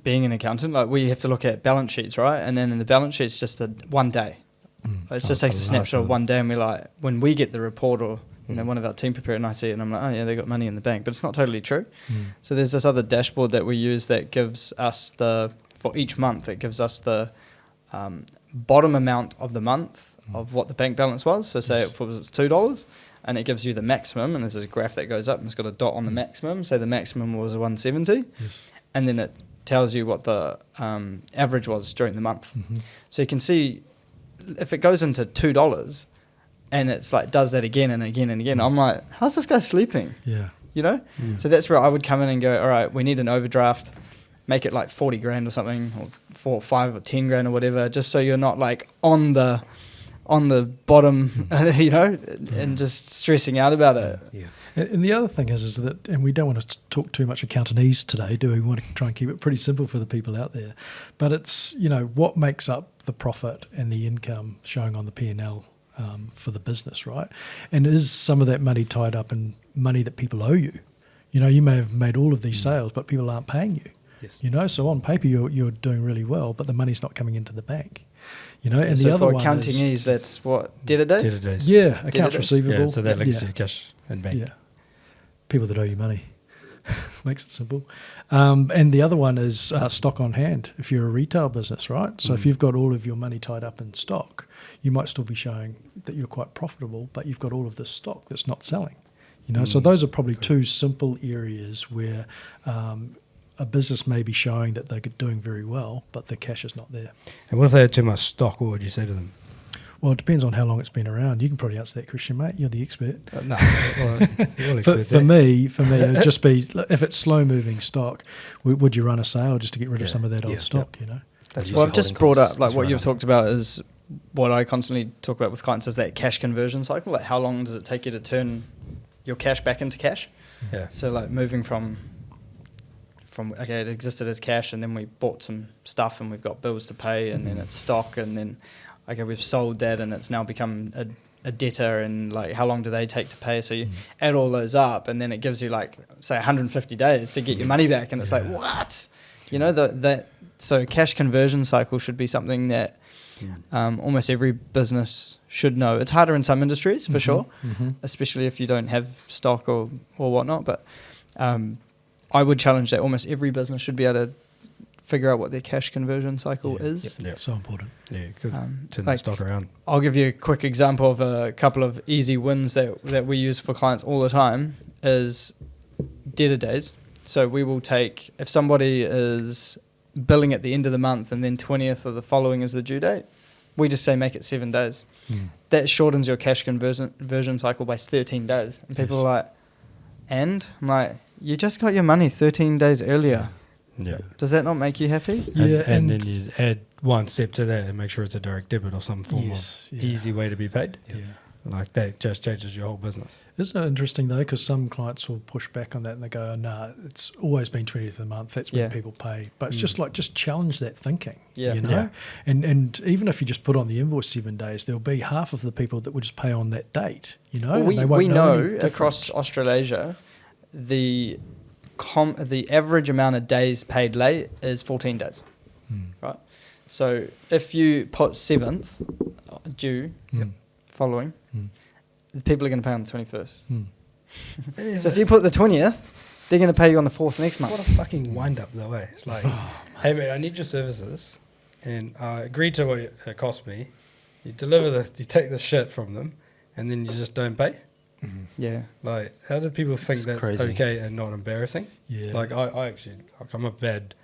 being an accountant, like we have to look at balance sheets, right? And then in the balance sheet's just a 1 day. It just takes a snapshot of 1 day, and we're like, when we get the report, or one of our team prepare it, and I see it, and I'm like, oh yeah, they got money in the bank, but it's not totally true. So there's this other dashboard that we use that gives us for each month, it gives us the bottom amount of the month of what the bank balance was. So say it was $2, and it gives you the maximum, and there's a graph that goes up, and it's got a dot on the maximum. Say the maximum was 170, and then it tells you what the average was during the month. So you can see if it goes into $2 and it's like does that again and again and again, I'm like, how's this guy sleeping? So that's where I would come in and go, all right, we need an overdraft, make it like 40 grand or something, or 4 or 5 or 10 grand or whatever, just so you're not like on the bottom, and just stressing out about it. And the other thing is that, and we don't want to talk too much accountanese today, do we? We want to try and keep it pretty simple for the people out there. But it's, what makes up the profit and the income showing on the P&L for the business, right? And is some of that money tied up in money that people owe you? You may have made all of these sales, but people aren't paying you. So on paper you're doing really well, but the money's not coming into the bank. And so the other for one accounting that's what, debtor days? Debtor days. Yeah, accounts receivable. Yeah, so that links to your cash and bank. Yeah, people that owe you money. Makes it simple. And the other one is stock on hand if you're a retail business, right? So if you've got all of your money tied up in stock, you might still be showing that you're quite profitable, but you've got all of this stock that's not selling. So those are probably two simple areas where a business may be showing that they're doing very well, but the cash is not there. And what if they had too much stock? What would you say to them? Well, it depends on how long it's been around. You can probably answer that question, mate. You're the expert. No, you're all experts. For me, it'd just be, if it's slow-moving stock, would you run a sale just to get rid of some of that old stock, Well, I've just brought up, like what you've talked about is what I constantly talk about with clients is that cash conversion cycle. Like how long does it take you to turn your cash back into cash? So like moving from okay, it existed as cash, and then we bought some stuff and we've got bills to pay, and then it's stock, and then okay, we've sold that and it's now become a debtor, and like how long do they take to pay? So you add all those up, and then it gives you like say 150 days to get your money back, and it's like what? So cash conversion cycle should be something that almost every business should know. It's harder in some industries for sure, especially if you don't have stock or whatnot, but I would challenge that almost every business should be able to figure out what their cash conversion cycle is. So important. Yeah, good. Turn the stock around. I'll give you a quick example of a couple of easy wins that we use for clients all the time is debtor days. So we will take, if somebody is billing at the end of the month and then 20th of the following is the due date, we just say make it 7 days. That shortens your cash conversion cycle by 13 days. And people are like, and? I'm like, you just got your money 13 days earlier. Yeah. Does that not make you happy? And then you add one step to that and make sure it's a direct debit or some form of easy way to be paid. Like that just changes your whole business. Isn't it interesting though? Because some clients will push back on that and they go, "Nah, it's always been 20th of the month. That's when people pay." But it's just challenge that thinking. And even if you just put on the invoice 7 days, there'll be half of the people that will just pay on that date. Well, we know across Australasia, the average amount of days paid late is 14 days, right? So if you put 7th due following, people are going to pay on the 21st. So if you put the 20th, they're going to pay you on the 4th next month. What a fucking wind up though, eh? It's like, hey mate, I need your services, and I agree to what it cost me. You deliver this, you take the shit from them, and then you just don't pay. Yeah. Like, how do people think that's crazy. Okay and not embarrassing? Yeah. Like, I actually, like, I'm a bad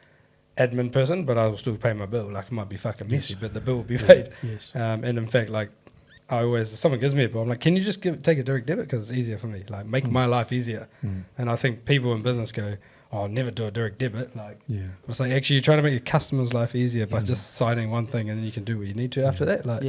admin person, but I will still pay my bill. Like, it might be fucking messy, but the bill will be paid. And in fact, like, I always, if someone gives me a bill, I'm like, can you just take a direct debit? Because it's easier for me. Like, make my life easier. And I think people in business go, oh, I'll never do a direct debit. Like, it's like, actually, you're trying to make your customer's life easier by just signing one thing, and then you can do what you need to after that. Like,